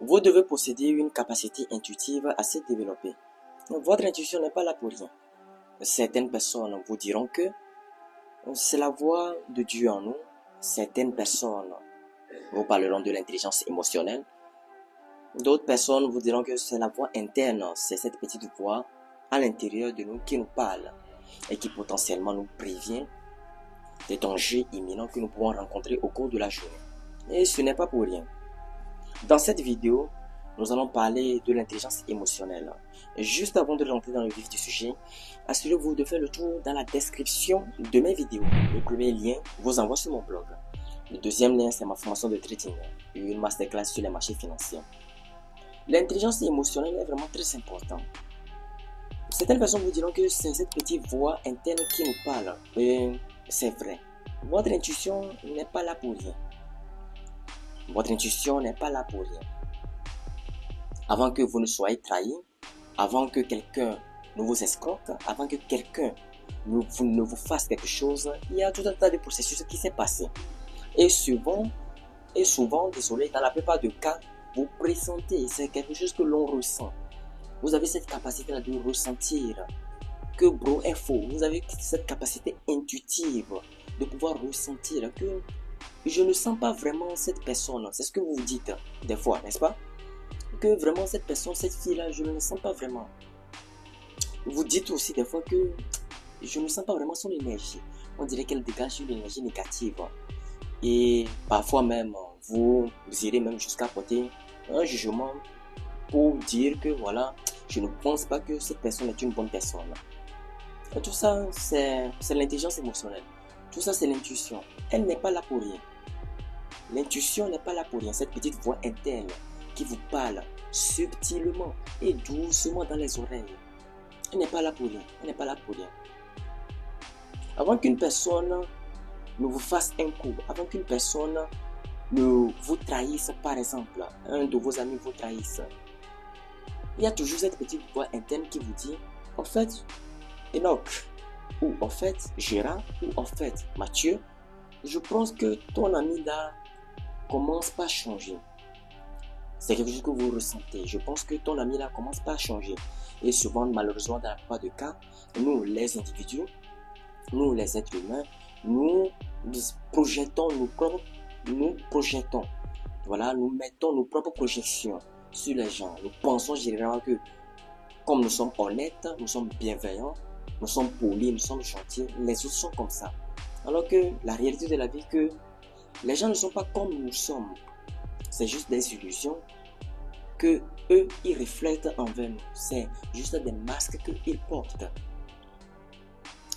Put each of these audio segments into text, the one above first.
Vous devez posséder une capacité intuitive assez développée. Votre intuition n'est pas là pour rien. Certaines personnes vous diront que c'est la voix de Dieu en nous. Certaines personnes vous parleront de l'intelligence émotionnelle. D'autres personnes vous diront que c'est la voix interne, c'est cette petite voix à l'intérieur de nous qui nous parle et qui potentiellement nous prévient des dangers imminents que nous pouvons rencontrer au cours de la journée. Et ce n'est pas pour rien. Dans cette vidéo, nous allons parler de l'intelligence émotionnelle. Et juste avant de rentrer dans le vif du sujet, assurez-vous de faire le tour dans la description de mes vidéos. Le premier lien vous envoie sur mon blog. Le deuxième lien, c'est ma formation de trading et une masterclass sur les marchés financiers. L'intelligence émotionnelle est vraiment très importante. Certaines personnes vous diront que c'est cette petite voix interne qui nous parle. Et c'est vrai. Votre intuition n'est pas là pour rien. Votre intuition n'est pas là pour rien. Avant que vous ne soyez trahi, avant que quelqu'un ne vous escroque, avant que quelqu'un ne vous fasse quelque chose, il y a tout un tas de processus qui s'est passé. Et souvent, désolé, dans la plupart des cas, vous pressentez, c'est quelque chose que l'on ressent. Vous avez cette capacité de ressentir que bro est faux. Vous avez cette capacité intuitive de pouvoir ressentir que je ne sens pas vraiment cette personne. C'est ce que vous vous dites des fois, n'est-ce pas? Que vraiment cette personne, cette fille-là, je ne le sens pas vraiment. Vous dites aussi des fois que je ne sens pas vraiment son énergie. On dirait qu'elle dégage une énergie négative. Et parfois même, vous irez même jusqu'à porter un jugement pour dire que voilà, je ne pense pas que cette personne est une bonne personne. Et tout ça, c'est l'intelligence émotionnelle. Tout ça, c'est l'intuition. Elle n'est pas là pour rien. L'intuition n'est pas là pour rien. Cette petite voix interne qui vous parle subtilement et doucement dans les oreilles. Elle n'est pas là pour rien. Elle n'est pas là pour rien. Avant qu'une personne ne vous fasse un coup, avant qu'une personne ne vous trahisse, par exemple, un de vos amis vous trahisse, il y a toujours cette petite voix interne qui vous dit, en fait, Enoch, ou en fait, Gérard, ou en fait, Mathieu, je pense que ton ami là commence pas à changer. C'est quelque chose que vous ressentez. Je pense que ton ami là commence pas à changer. Et souvent, malheureusement, dans la plupart des cas, nous, les individus, nous, les êtres humains, nous projetons voilà, nous mettons nos propres projections sur les gens. Nous pensons généralement que comme nous sommes honnêtes, nous sommes bienveillants, nous sommes polis, nous sommes gentils, les autres sont comme ça. Alors que la réalité de la vie, que les gens ne sont pas comme nous sommes. C'est juste des illusions que eux, ils reflètent envers nous. C'est juste des masques qu'ils portent.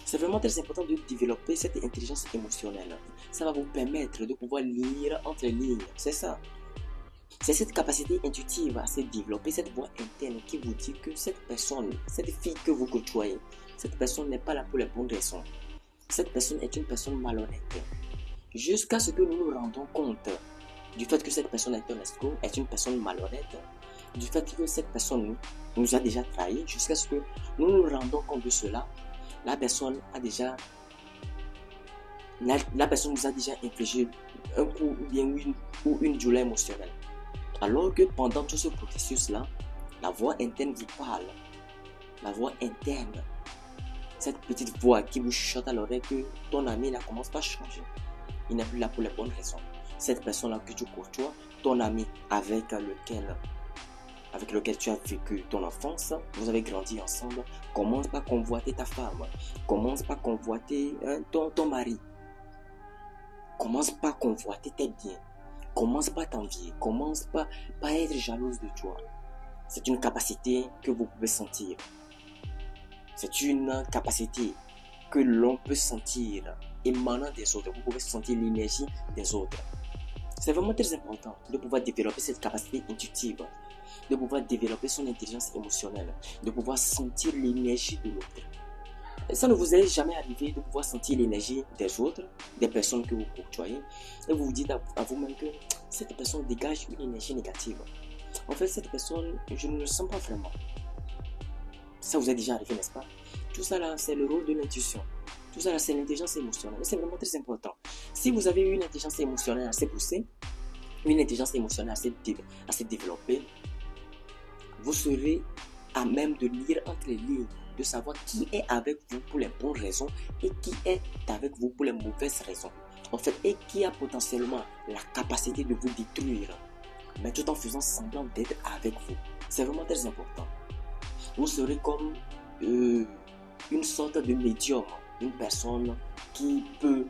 C'est vraiment très important de développer cette intelligence émotionnelle. Ça va vous permettre de pouvoir lire entre les lignes. C'est ça. C'est cette capacité intuitive à se développer, cette voix interne qui vous dit que cette personne, cette fille que vous côtoyez, cette personne n'est pas là pour les bonnes raisons. Cette personne est une personne malhonnête. Jusqu'à ce que nous nous rendons compte du fait que cette personne est un escroc, est une personne malhonnête, du fait que cette personne nous a déjà trahis, jusqu'à ce que nous nous rendons compte de cela, la personne nous a déjà infligé un coup ou une douleur émotionnelle. Alors que pendant tout ce processus-là, la voix interne vous parle. La voix interne. Cette petite voix qui vous chuchote à l'oreille que ton ami ne commence pas à changer. Il n'est plus là pour les bonnes raisons. Cette personne-là que tu côtoies, ton ami avec lequel tu as vécu ton enfance, vous avez grandi ensemble, commence pas à convoiter ta femme. Commence pas à convoiter ton mari. Commence pas à convoiter tes biens. Commence pas à t'envier. Commence pas à être jalouse de toi. C'est une capacité que vous pouvez sentir. C'est une capacité que l'on peut sentir émanant des autres. Vous pouvez sentir l'énergie des autres. C'est vraiment très important de pouvoir développer cette capacité intuitive, de pouvoir développer son intelligence émotionnelle, de pouvoir sentir l'énergie de l'autre. Ça ne vous est jamais arrivé de pouvoir sentir l'énergie des autres, des personnes que vous côtoyez, et vous vous dites à vous-même que cette personne dégage une énergie négative. En fait, cette personne, je ne le sens pas vraiment. Ça vous est déjà arrivé, n'est-ce pas? Tout ça là, c'est le rôle de l'intuition. Tout ça là, c'est l'intelligence émotionnelle. C'est vraiment très important. Si vous avez une intelligence émotionnelle assez poussée, une intelligence émotionnelle assez développée, vous serez à même de lire entre les lignes, de savoir qui est avec vous pour les bonnes raisons et qui est avec vous pour les mauvaises raisons. En fait, et qui a potentiellement la capacité de vous détruire, mais tout en faisant semblant d'être avec vous. C'est vraiment très important. Vous serez comme une sorte de médium, une personne qui peut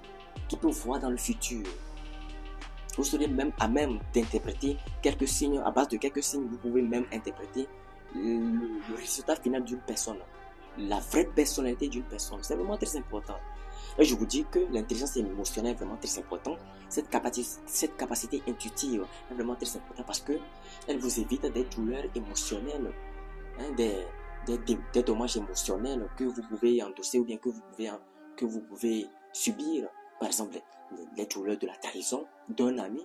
voir dans le futur. Vous serez même à même d'interpréter quelques signes, à base de quelques signes, vous pouvez même interpréter le résultat final d'une personne, la vraie personnalité d'une personne. C'est vraiment très important. Et je vous dis que l'intelligence émotionnelle est vraiment très importante. Cette capacité intuitive est vraiment très importante parce que elle vous évite des douleurs émotionnelles, hein, des dommages émotionnels que vous pouvez endosser ou bien que vous pouvez subir. Par exemple, les douleurs de la trahison d'un ami,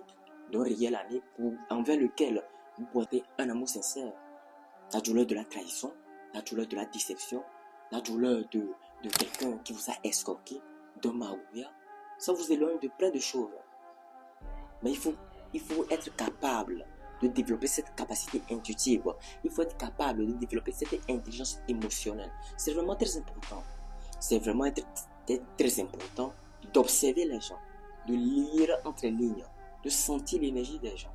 d'un réel ami envers lequel vous portez un amour sincère. La douleur de la trahison, la douleur de la déception, la douleur de quelqu'un qui vous a escroqué, d'un maouia. Ça vous éloigne de plein de choses. Mais il faut être capable de développer cette capacité intuitive. Il faut être capable de développer cette intelligence émotionnelle. C'est vraiment très important. C'est vraiment très important d'observer les gens, de lire entre les lignes, de sentir l'énergie des gens.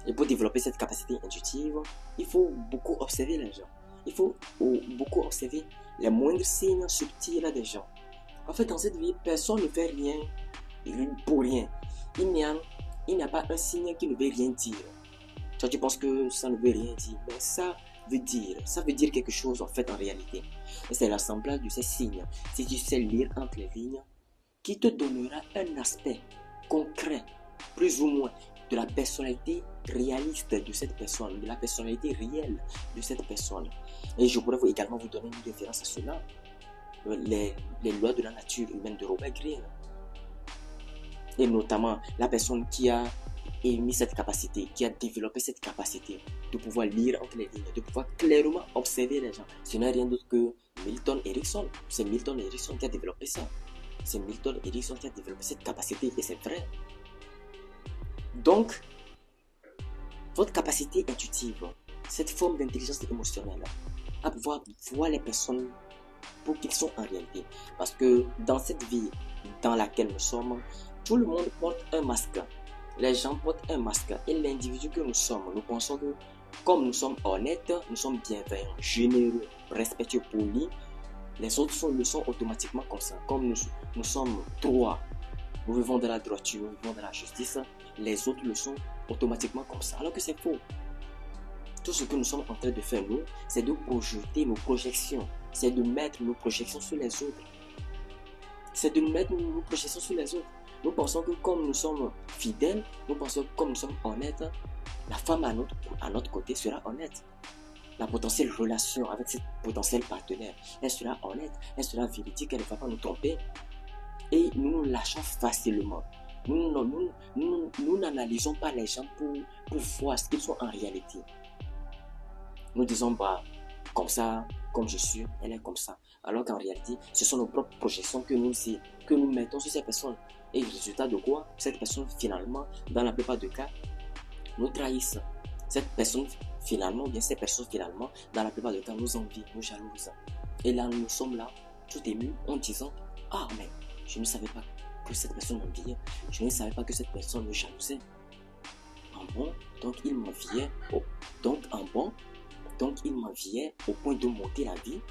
Et pour développer cette capacité intuitive, il faut beaucoup observer les gens. Il faut beaucoup observer les moindres signes subtils des gens. En fait, dans cette vie, personne ne fait rien pour rien. Il n'y a pas un signe qui ne veut rien dire. Toi, tu penses que ça ne veut rien dire, mais ça veut dire quelque chose en fait en réalité. Et c'est l'assemblage de ces signes, si tu sais lire entre les lignes, qui te donnera un aspect concret, plus ou moins, de la personnalité réaliste de cette personne, de la personnalité réelle de cette personne. Et je pourrais également vous donner une référence à cela. Les lois de la nature humaine de Robert Greene. Et notamment la personne qui a émis cette capacité, qui a développé cette capacité de pouvoir lire entre les lignes, de pouvoir clairement observer les gens. Ce n'est rien d'autre que Milton Erickson. C'est Milton Erickson qui a développé ça. C'est Milton Erickson qui a développé cette capacité et c'est vrai. Donc, votre capacité intuitive, cette forme d'intelligence émotionnelle, à pouvoir voir les personnes pour qu'ils sont en réalité. Parce que dans cette vie dans laquelle nous sommes, tout le monde porte un masque. Les gens portent un masque. Et l'individu que nous sommes, nous pensons que comme nous sommes honnêtes, nous sommes bienveillants, généreux, respectueux, polis, les autres le sont automatiquement comme ça. Comme nous sommes droits, nous vivons de la droiture, nous vivons de la justice, les autres le sont automatiquement comme ça. Alors que c'est faux. Tout ce que nous sommes en train de faire, nous, c'est de projeter nos projections. C'est de mettre nos projections sur les autres. C'est de mettre nos projections sur les autres. Nous pensons que comme nous sommes fidèles, nous pensons que comme nous sommes honnêtes, la femme à notre côté sera honnête. La potentielle relation avec cette potentielle partenaire, elle sera honnête, elle sera véridique, elle ne va pas nous tromper. Et nous nous lâchons facilement. Nous n'analysons pas les gens pour voir ce qu'ils sont en réalité. Nous disons, bah, comme ça, comme je suis, elle est comme ça. Alors qu'en réalité, ce sont nos propres projections que nous mettons sur ces personnes. Et le résultat de quoi? Cette personne, finalement, dans la plupart des cas, nous trahissent. Cette personne, finalement, bien ces personnes, finalement, dans la plupart des cas, nous envient, nous jalousent. Et là, nous sommes là, tout émus, en disant, ah, mais je ne savais pas que cette personne m'enviait. Je ne savais pas que cette personne me jalousait. En bon, donc il m'enviait. Donc il m'enviait au point de monter la vie.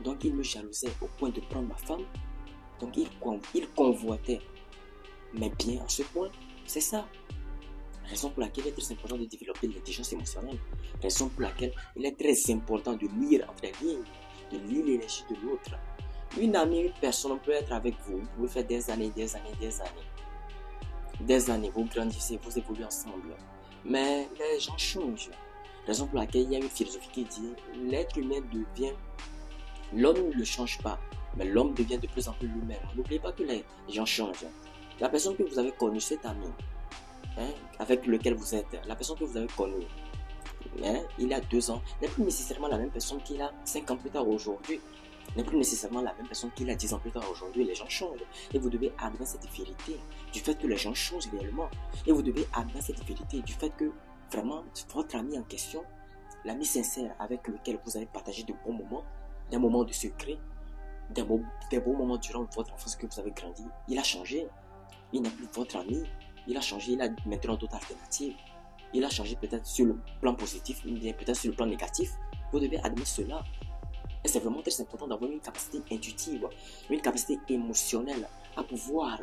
Donc il me jalousait au point de prendre ma femme. Donc il convoitait mes biens à ce point. C'est ça. Raison pour laquelle il est très important de développer l'intelligence émotionnelle. Raison pour laquelle il est très important de lire entre les lignes, de lire l'énergie de l'autre. Une amie, une personne peut être avec vous. Vous pouvez faire des années. Des années, vous grandissez, vous évoluez ensemble. Mais les gens changent. Raison pour laquelle il y a une philosophie qui dit l'être humain devient, l'homme ne le change pas, mais l'homme devient de plus en plus lui-même. N'oubliez pas que les gens changent. La personne que vous avez connue, cet ami, avec lequel vous êtes, la personne que vous avez connue, il y a 2 ans, n'est plus nécessairement la même personne qu'il a 5 ans plus tard aujourd'hui. n'est plus nécessairement la même personne qu'il a 10 ans plus tard. Aujourd'hui, les gens changent. Et vous devez admettre cette vérité du fait que les gens changent réellement. Et vous devez admettre cette vérité du fait que vraiment, votre ami en question, l'ami sincère avec lequel vous avez partagé de bons moments, des moments de secret, des bons moments durant votre enfance que vous avez grandi, il a changé. Il n'est plus votre ami. Il a changé. Il a maintenant d'autres alternatives. Il a changé peut-être sur le plan positif, ou bien peut-être sur le plan négatif. Vous devez admettre cela. Et c'est vraiment très important d'avoir une capacité intuitive, une capacité émotionnelle à pouvoir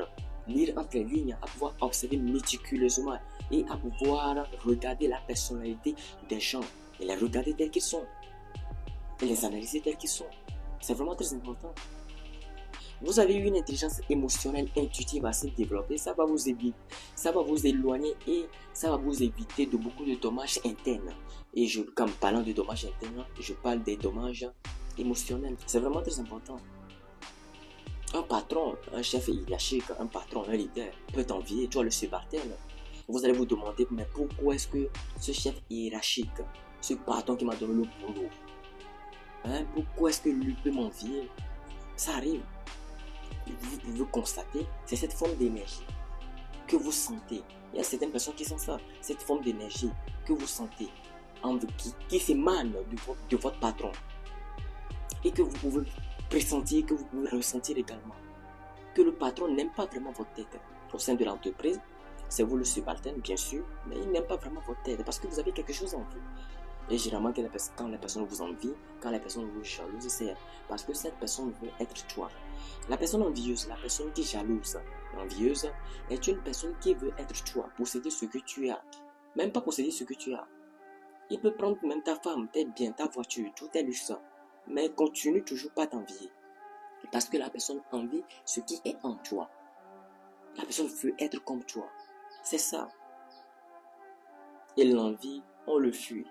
lire entre les lignes, à pouvoir observer méticuleusement et à pouvoir regarder la personnalité des gens et les regarder tels qu'ils sont et les analyser tels qu'ils sont. C'est vraiment très important. Vous avez une intelligence émotionnelle intuitive assez développée, ça va vous éviter, ça va vous éloigner et ça va vous éviter de beaucoup de dommages internes. Et comme parlant de dommages internes, je parle des dommages émotionnels. C'est vraiment très important. Un patron, un chef hiérarchique, un patron, un leader peut t'envier, tu as le subalterne. Vous allez vous demander, mais pourquoi est-ce que ce chef hiérarchique, ce patron qui m'a donné le boulot, pourquoi est-ce que lui peut m'envier? Ça arrive. Vous pouvez constater, c'est cette forme d'énergie que vous sentez. Il y a certaines personnes qui sentent ça, cette forme d'énergie que vous sentez, qui s'émane de votre patron et que vous pouvez pressentir, que vous pouvez ressentir également. Que le patron n'aime pas vraiment votre tête. Au sein de l'entreprise, c'est vous le subalterne, bien sûr, mais il n'aime pas vraiment votre tête parce que vous avez quelque chose en vous. Et généralement, quand la personne vous envie, quand la personne vous jalouse, c'est parce que cette personne veut être toi. La personne envieuse, la personne qui est jalouse, envieuse, est une personne qui veut être toi, posséder ce que tu as. Même pas posséder ce que tu as. Il peut prendre même ta femme, tes biens, ta voiture, tout est luxe, mais continue toujours pas t'envier. Parce que la personne envie ce qui est en toi. La personne veut être comme toi. C'est ça. Et l'envie, on le fuit.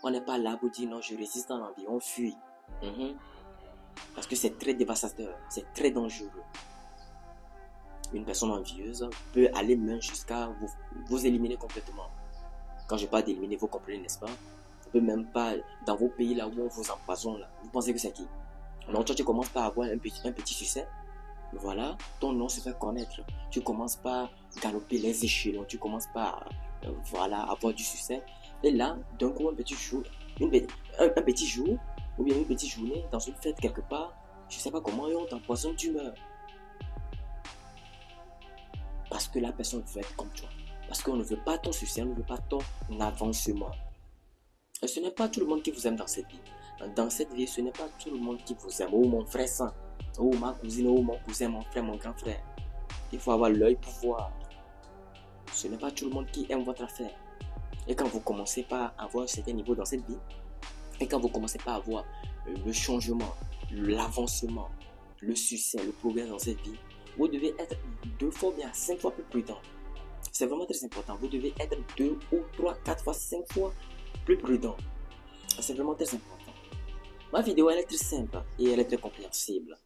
On n'est pas là pour dire non, je résiste à l'envie, on fuit. Parce que c'est très dévastateur, c'est très dangereux. Une personne envieuse peut aller même jusqu'à vous éliminer complètement. Quand je parle d'éliminer, vous comprenez, n'est-ce pas? On peut même pas, dans vos pays là où on vous empoisonne, là, vous pensez que c'est qui? Non, toi tu commences par avoir un petit succès. Voilà, ton nom se fait connaître. Tu commences par galoper les échelons, tu commences par avoir du succès. Et là, d'un coup, un petit jour, ou bien une petite journée, dans une fête quelque part, je ne sais pas comment, et on t'empoisonne, tu meurs. Parce que la personne veut être comme toi. Parce qu'on ne veut pas ton succès, on ne veut pas ton avancement. Et ce n'est pas tout le monde qui vous aime dans cette vie. Dans cette vie, ce n'est pas tout le monde qui vous aime. Oh mon frère sang, oh ma cousine, oh mon cousin, mon frère, mon grand frère. Il faut avoir l'œil pour voir. Ce n'est pas tout le monde qui aime votre affaire. Et quand vous commencez par avoir un certain niveau dans cette vie, et quand vous commencez par avoir le changement, l'avancement, le succès, le progrès dans cette vie, vous devez être 2 fois bien 5 fois plus prudent. C'est vraiment très important. Vous devez être 2 ou 3, 4 fois, 5 fois plus prudent. C'est vraiment très important. Ma vidéo elle est très simple et elle est très compréhensible.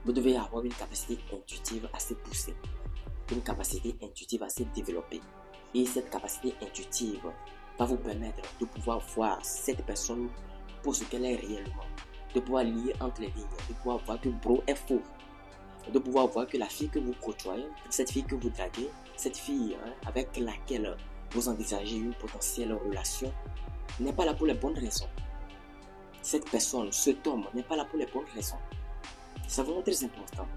Vous devez avoir une capacité intuitive assez poussée, une capacité intuitive assez développée. Et cette capacité intuitive va vous permettre de pouvoir voir cette personne pour ce qu'elle est réellement, de pouvoir lire entre les lignes, de pouvoir voir que bro est faux, de pouvoir voir que la fille que vous côtoyez, cette fille que vous draguez, cette fille avec laquelle vous envisagez une potentielle relation, n'est pas là pour les bonnes raisons. Cette personne, cet homme n'est pas là pour les bonnes raisons. C'est vraiment très important.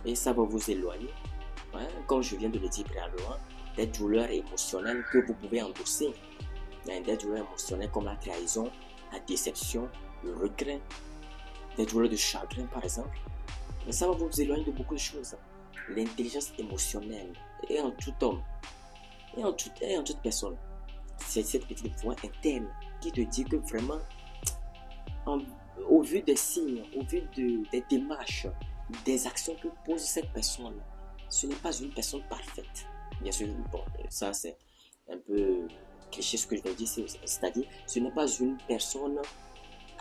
Et ça va vous éloigner, comme je viens de le dire préalablement, des douleurs émotionnelles que vous pouvez endosser. Des douleurs émotionnelles comme la trahison, la déception, le regret, des douleurs de chagrin par exemple. Mais ça va vous éloigner de beaucoup de choses. L'intelligence émotionnelle est en tout homme et en toute personne. C'est cette petite voix interne qui te dit que vraiment, au vu des signes, au vu des démarches, des actions que pose cette personne, ce n'est pas une personne parfaite. Bien sûr, bon, ça c'est un peu cliché ce que je vais dire, c'est-à-dire ce n'est pas une personne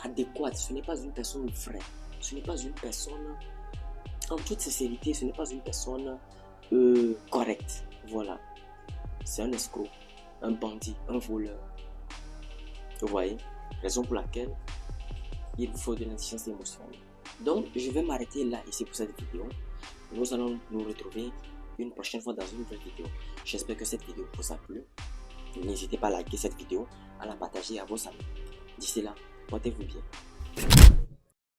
adéquate, ce n'est pas une personne vraie, ce n'est pas une personne en toute sincérité, ce n'est pas une personne correcte. Voilà, c'est un escroc, un bandit, un voleur. Vous voyez, raison pour laquelle il vous faut de l'intelligence émotionnelle. Donc, je vais m'arrêter là ici pour cette vidéo. Nous allons nous retrouver une prochaine fois dans une nouvelle vidéo. J'espère que cette vidéo vous a plu. N'hésitez pas à liker cette vidéo, à la partager à vos amis. D'ici là, portez-vous bien.